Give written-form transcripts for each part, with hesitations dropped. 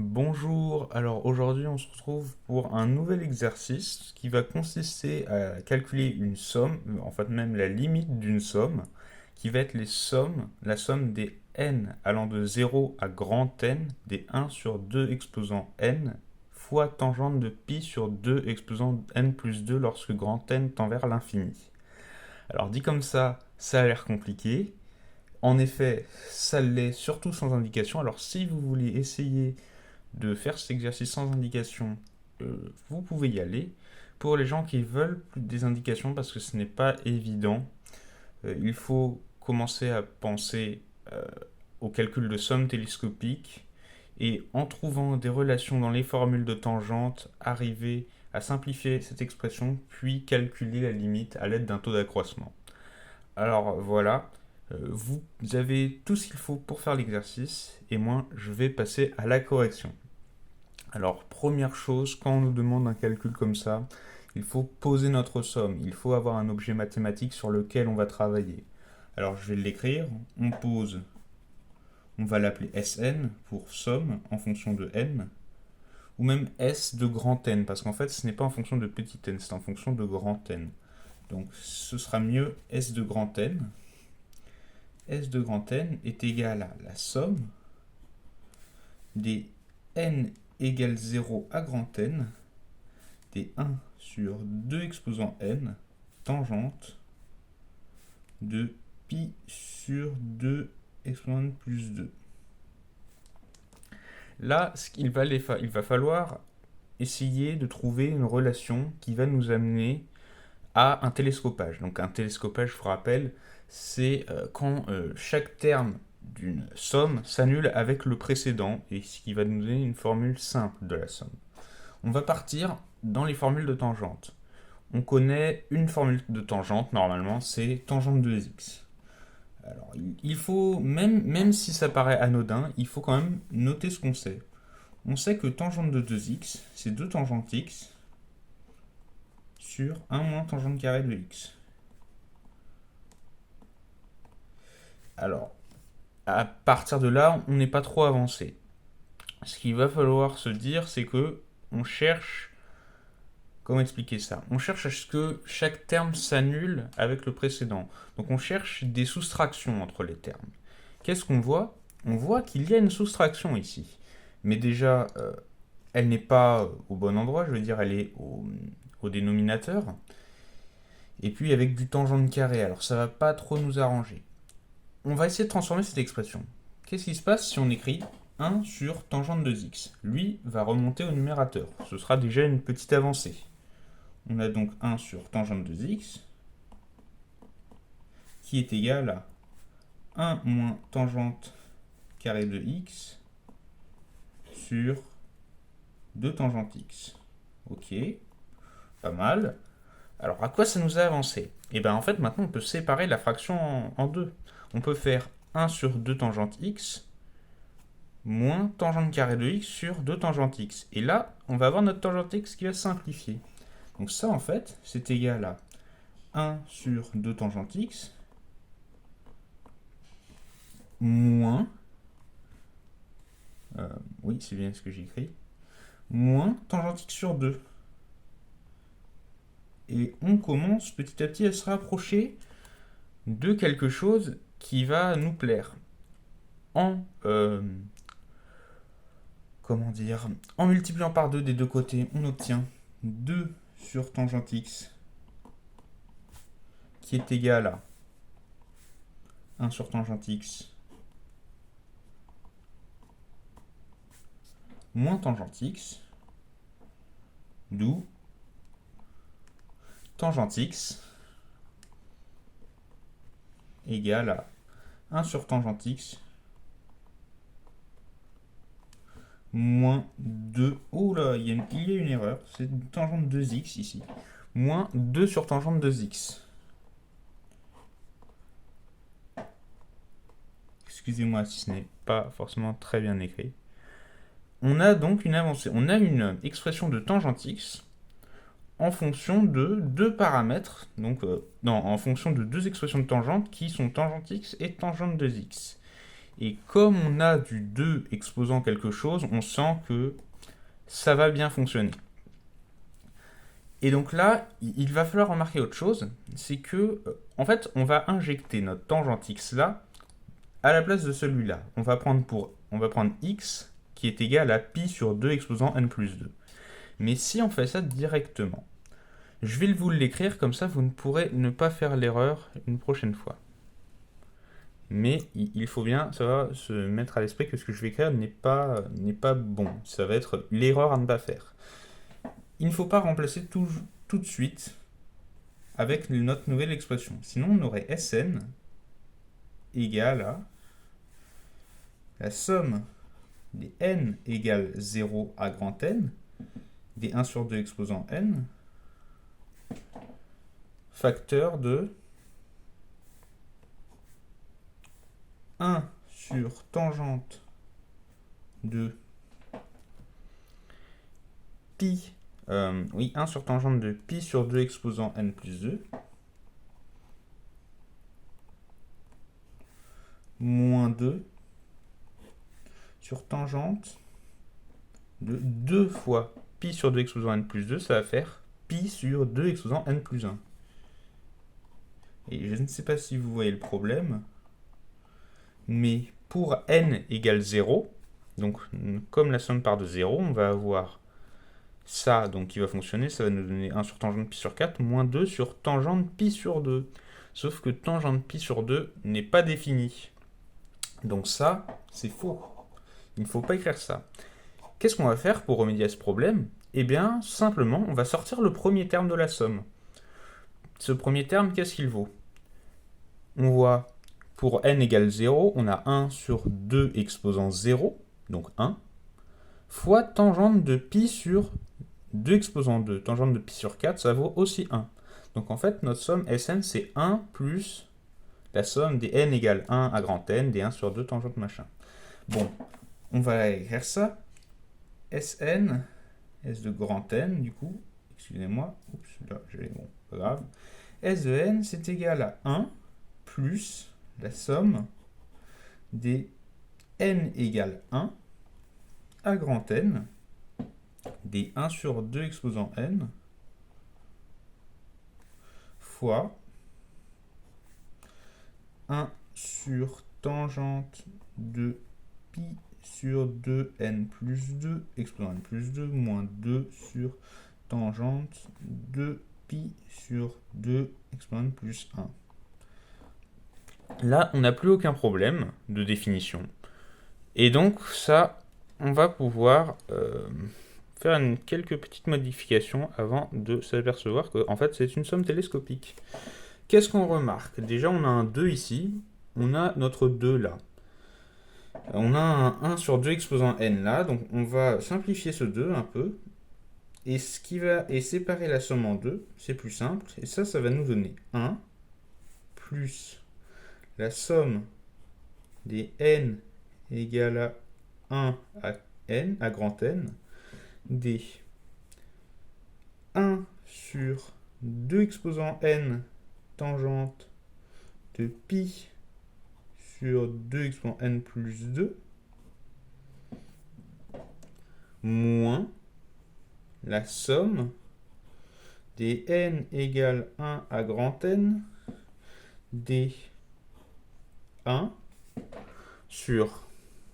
Bonjour, alors aujourd'hui on se retrouve pour un nouvel exercice qui va consister à calculer une somme, en fait même la limite d'une somme, qui va être la somme des n allant de 0 à grand N des 1 sur 2 exposant n fois tangente de pi sur 2 exposant n plus 2 lorsque grand N tend vers l'infini. Alors dit comme ça a l'air compliqué. En effet, ça l'est surtout sans indication. Alors si vous voulez essayer de faire cet exercice sans indication, vous pouvez y aller. Pour les gens qui veulent plus des indications, parce que ce n'est pas évident, il faut commencer à penser au calcul de somme télescopique et en trouvant des relations dans les formules de tangente, arriver à simplifier cette expression, puis calculer la limite à l'aide d'un taux d'accroissement. Alors voilà, vous avez tout ce qu'il faut pour faire l'exercice, et moi je vais passer à la correction. Alors, première chose, quand on nous demande un calcul comme ça, il faut poser notre somme. Il faut avoir un objet mathématique sur lequel on va travailler. Alors, je vais l'écrire. On pose, on va l'appeler Sn pour somme en fonction de n, ou même S de grand N, parce qu'en fait, ce n'est pas en fonction de petit n, c'est en fonction de grand N. Donc, ce sera mieux S de grand N. S de grand N est égal à la somme des n égale 0 à grand N des 1 sur 2 exposant n tangente de pi sur 2 exposant n plus 2. Là, il va falloir essayer de trouver une relation qui va nous amener à un télescopage. Donc un télescopage, je vous rappelle, c'est quand chaque terme d'une somme s'annule avec le précédent, et ce qui va nous donner une formule simple de la somme. On va partir dans les formules de tangente. On connaît une formule de tangente, normalement, c'est tangente de x. Alors, il faut, même si ça paraît anodin, il faut quand même noter ce qu'on sait. On sait que tangente de 2x, c'est 2 tangentes x sur 1 moins tangente carrée de x. Alors, à partir de là, on n'est pas trop avancé. Ce qu'il va falloir se dire, c'est que on cherche. Comment expliquer ça? On cherche à ce que chaque terme s'annule avec le précédent. Donc on cherche des soustractions entre les termes. Qu'est-ce qu'on voit? On voit qu'il y a une soustraction ici. Mais déjà, elle n'est pas au bon endroit, je veux dire, elle est au dénominateur. Et puis avec du tangente carré, alors ça va pas trop nous arranger. On va essayer de transformer cette expression. Qu'est-ce qui se passe si on écrit 1 sur tangente de x? Lui va remonter au numérateur. Ce sera déjà une petite avancée. On a donc 1 sur tangente de x qui est égal à 1 moins tangente carré de x sur 2 tangente x. Ok, pas mal. Alors à quoi ça nous a avancé? Et bien en fait maintenant on peut séparer la fraction en deux. On peut faire 1 sur 2 tangente x moins tangente carré de x sur 2 tangente x. Et là, on va avoir notre tangente x qui va se simplifier. Donc ça, en fait, c'est égal à 1 sur 2 tangente x moins, oui, c'est bien ce que j'écris, moins tangente x sur 2. Et on commence petit à petit à se rapprocher de quelque chose qui va nous plaire. En multipliant par 2 des deux côtés, on obtient 2 sur tangente x qui est égal à 1 sur tangente x moins tangente x, d'où tangente x égale à 1 sur tangente x moins 2. Oh là, il y a une erreur, c'est tangente 2x ici. Moins 2 sur tangente 2x. Excusez-moi si ce n'est pas forcément très bien écrit. On a donc une avancée. On a une expression de tangente x en fonction de deux paramètres, en fonction de deux expressions de tangente qui sont tangente x et tangente 2x. Et comme on a du 2 exposant quelque chose, on sent que ça va bien fonctionner. Et donc là, il va falloir remarquer autre chose, c'est que, en fait, on va injecter notre tangente x là à la place de celui-là. On va prendre x qui est égal à pi sur 2 exposant n plus 2. Mais si on fait ça directement, je vais vous l'écrire, comme ça vous ne pourrez ne pas faire l'erreur une prochaine fois. Mais il faut bien se mettre à l'esprit que ce que je vais écrire n'est pas bon. Ça va être l'erreur à ne pas faire. Il ne faut pas remplacer tout de suite avec notre nouvelle expression. Sinon, on aurait Sn égale à la somme des n égale 0 à grand N, des 1 sur 2 exposant n, facteur de 1 sur tangente de pi, 1 sur tangente de pi sur 2 exposant n plus 2, moins 2 sur tangente de 2 fois pi sur 2 exposant n plus 2, ça va faire pi sur 2 exposant n plus 1. Et je ne sais pas si vous voyez le problème, mais pour n égale 0, donc comme la somme part de 0, on va avoir ça donc qui va fonctionner, ça va nous donner 1 sur tangente pi sur 4, moins 2 sur tangente pi sur 2. Sauf que tangente pi sur 2 n'est pas défini. Donc ça, c'est faux. Il ne faut pas écrire ça. Qu'est-ce qu'on va faire pour remédier à ce problème? Eh bien, simplement, on va sortir le premier terme de la somme. Ce premier terme, qu'est-ce qu'il vaut? On voit, pour n égale 0, on a 1 sur 2 exposant 0, donc 1, fois tangente de pi sur 2 exposant 2. Tangente de pi sur 4, ça vaut aussi 1. Donc en fait, notre somme Sn, c'est 1 plus la somme des n égale 1 à grand N, des 1 sur 2 tangente machin. Bon, on va écrire ça. Sn, S de grand N, du coup, excusez-moi, oups, là, bon, pas grave. S de n, c'est égal à 1 plus la somme des n égale 1 à grand N, des 1 sur 2 exposant n, fois 1 sur tangente de pi sur 2n plus 2 exposant n plus 2 moins 2 sur tangente de pi sur 2 exposant n plus 1. Là, on n'a plus aucun problème de définition. Et donc, ça, on va pouvoir faire quelques petites modifications avant de s'apercevoir que, en fait, c'est une somme télescopique. Qu'est-ce qu'on remarque? Déjà, on a un 2 ici, on a notre 2 là. On a un 1 sur 2 exposant n là, donc on va simplifier ce 2 un peu. Et séparer la somme en 2, c'est plus simple. Et ça va nous donner 1 plus la somme des n égale à 1 à n, à grand N, des 1 sur 2 exposant n tangente de pi sur 2 exposant n plus 2 moins la somme des n égale 1 à grand N des 1 sur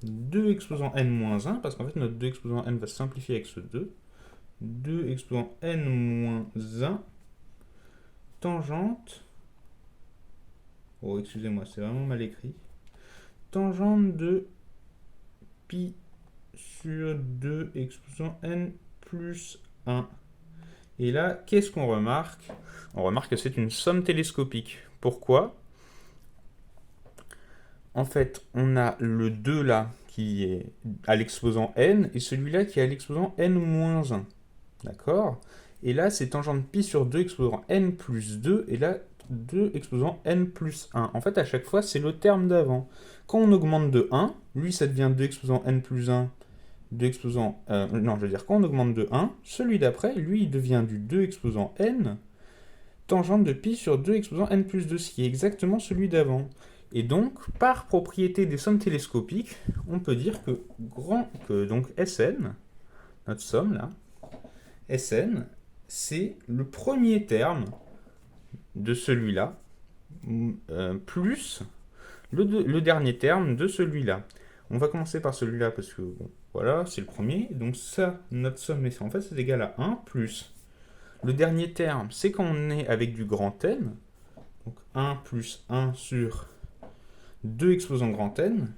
2 exposant n moins 1, parce qu'en fait notre 2 exposant n va se simplifier avec ce 2, 2 exposant n moins 1 tangente, oh excusez-moi, c'est vraiment mal écrit, tangente de pi sur 2 exposant n plus 1. Et là, qu'est-ce qu'on remarque? On remarque que c'est une somme télescopique. Pourquoi? En fait, on a le 2 là qui est à l'exposant n et celui-là qui est à l'exposant n moins 1. D'accord? Et là, c'est tangente pi sur 2 exposant n plus 2 et là, 2 exposant n plus 1. En fait, à chaque fois, c'est le terme d'avant. Quand on augmente de 1, lui, ça devient 2 exposant n plus 1. 2 exposant... non, je veux dire, quand on augmente de 1, celui d'après, lui, il devient du 2 exposant n, tangente de pi sur 2 exposant n plus 2, ce qui est exactement celui d'avant. Et donc, par propriété des sommes télescopiques, on peut dire que donc Sn, notre somme là, Sn, c'est le premier terme de celui-là, plus le dernier terme de celui-là. On va commencer par celui-là parce que, bon, voilà, c'est le premier. Donc ça, notre somme, en fait, c'est égal à 1 plus le dernier terme, c'est quand on est avec du grand N. Donc 1 plus 1 sur 2 exposant grand N,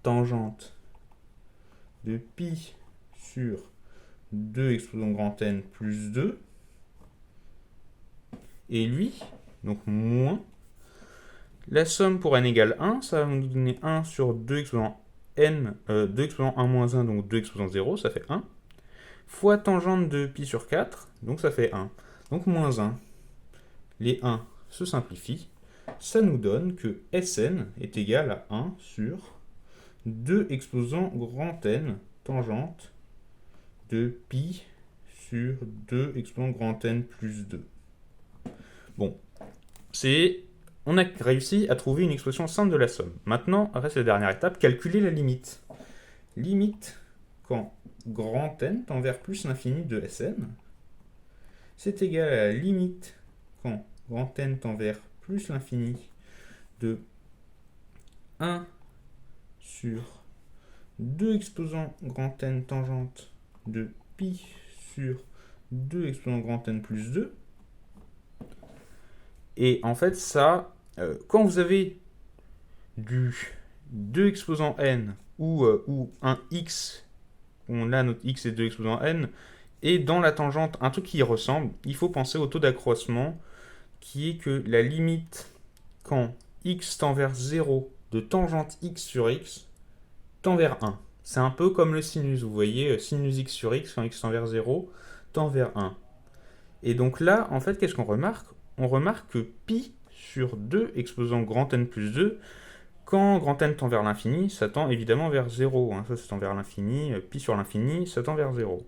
tangente de pi sur 2 exposant grand N plus 2, et lui, donc moins, la somme pour n égale 1, ça va nous donner 1 sur 2 exposant n, 2 exposant 1 moins 1, donc 2 exposant 0, ça fait 1, fois tangente de pi sur 4, donc ça fait 1. Donc moins 1, les 1 se simplifient, ça nous donne que Sn est égal à 1 sur 2 exposant grand N tangente de pi sur 2 exposant grand N plus 2. Bon, on a réussi à trouver une expression simple de la somme. Maintenant, reste la dernière étape, calculer la limite. Limite quand grand N tend vers plus l'infini de Sn, c'est égal à la limite quand grand N tend vers plus l'infini de 1 sur 2 exposant grand N tangente de pi sur 2 exposant grand N plus 2. Et en fait, ça, quand vous avez du 2 exposant n ou un x, on a notre x et 2 exposant n, et dans la tangente, un truc qui y ressemble, il faut penser au taux d'accroissement, qui est que la limite quand x tend vers 0 de tangente x sur x tend vers 1. C'est un peu comme le sinus, vous voyez, sinus x sur x, quand x tend vers 0, tend vers 1. Et donc là, en fait, qu'est-ce qu'on remarque? On remarque que pi sur 2 exposant grand N plus 2, quand grand N tend vers l'infini, ça tend évidemment vers 0. Ça tend vers l'infini, pi sur l'infini, ça tend vers 0.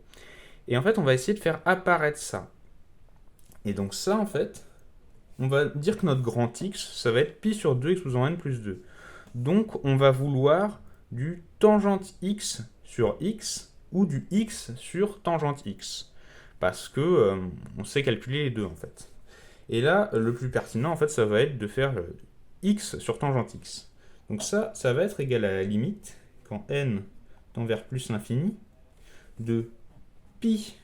Et en fait, on va essayer de faire apparaître ça. Et donc ça, en fait, on va dire que notre grand X, ça va être pi sur 2 exposant N plus 2. Donc, on va vouloir du tangente X sur X ou du X sur tangente X. Parce que on sait calculer les deux, en fait. Et là, le plus pertinent, en fait, ça va être de faire x sur tangente x. Donc ça va être égal à la limite, quand n tend vers plus l'infini, de pi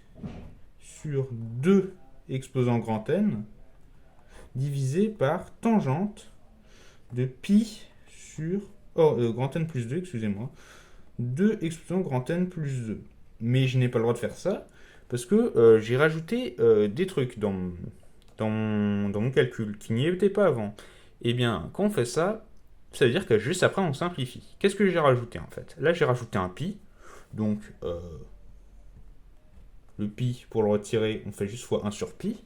sur 2 exposant grand N, divisé par tangente de pi sur... grand N plus 2, excusez-moi. 2 exposant grand N plus 2. Mais je n'ai pas le droit de faire ça, parce que j'ai rajouté des trucs dans mon calcul, qui n'y était pas avant. Et bien, quand on fait ça, ça veut dire que juste après, on simplifie. Qu'est-ce que j'ai rajouté, en fait? Là, j'ai rajouté un pi. Donc, le pi, pour le retirer, on fait juste fois 1 sur pi.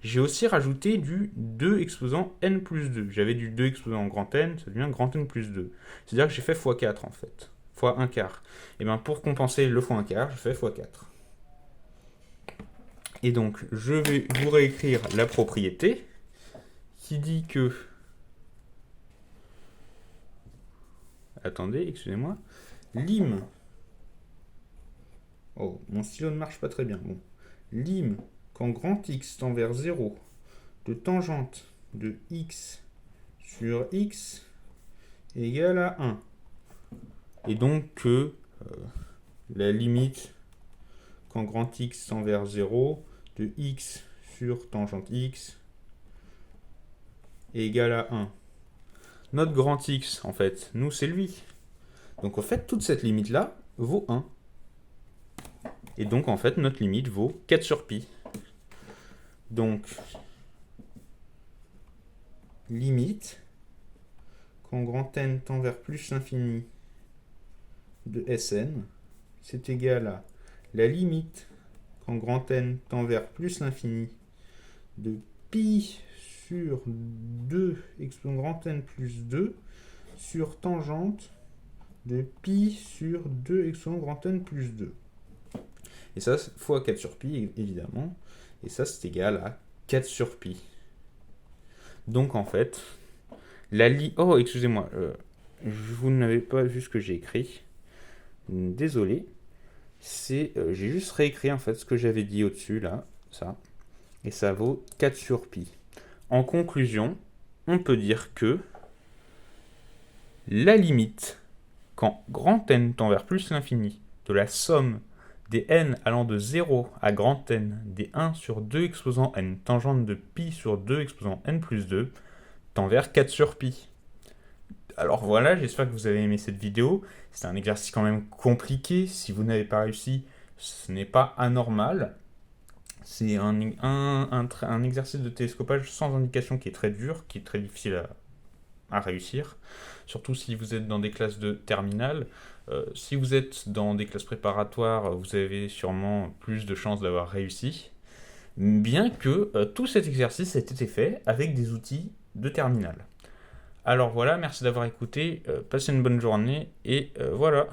J'ai aussi rajouté du 2 exposant n plus 2. J'avais du 2 exposant grand N, ça devient grand N plus 2. C'est-à-dire que j'ai fait fois 4, en fait. Fois 1 quart. Et bien, pour compenser le fois 1 quart, je fais fois 4. Et donc, je vais vous réécrire la propriété qui dit que... Attendez, excusez-moi. Lim... Oh, mon stylo ne marche pas très bien. Bon. Lim, quand grand X tend vers 0, de tangente de x sur x égale à 1. Et donc que la limite quand grand X tend vers 0 de x sur tangente x est égale à 1. Notre grand X, en fait, nous, c'est lui. Donc, en fait, toute cette limite-là vaut 1. Et donc, en fait, notre limite vaut 4 sur pi. Donc, limite, quand grand N tend vers plus l'infini de Sn, c'est égal à la limite, quand grand N tend vers plus l'infini de pi sur 2 exposant grand N plus 2 sur tangente de pi sur 2 exposant grand N plus 2. Et ça, fois 4 sur pi, évidemment. Et ça, c'est égal à 4 sur pi. Donc, en fait, Oh, excusez-moi, vous n'avez pas vu ce que j'ai écrit. Désolé. J'ai juste réécrit en fait ce que j'avais dit au-dessus là, ça. Et ça vaut 4 sur pi. En conclusion, on peut dire que la limite, quand grand N tend vers plus l'infini, de la somme des n allant de 0 à grand N des 1 sur 2 exposant n tangente de pi sur 2 exposant n plus 2 tend vers 4 sur pi. Alors voilà, j'espère que vous avez aimé cette vidéo. C'est un exercice quand même compliqué. Si vous n'avez pas réussi, ce n'est pas anormal. C'est un exercice de télescopage sans indication qui est très dur, qui est très difficile à réussir. Surtout si vous êtes dans des classes de terminale. Si vous êtes dans des classes préparatoires, vous avez sûrement plus de chances d'avoir réussi. Bien que tout cet exercice ait été fait avec des outils de terminale. Alors voilà, merci d'avoir écouté, passez une bonne journée et voilà.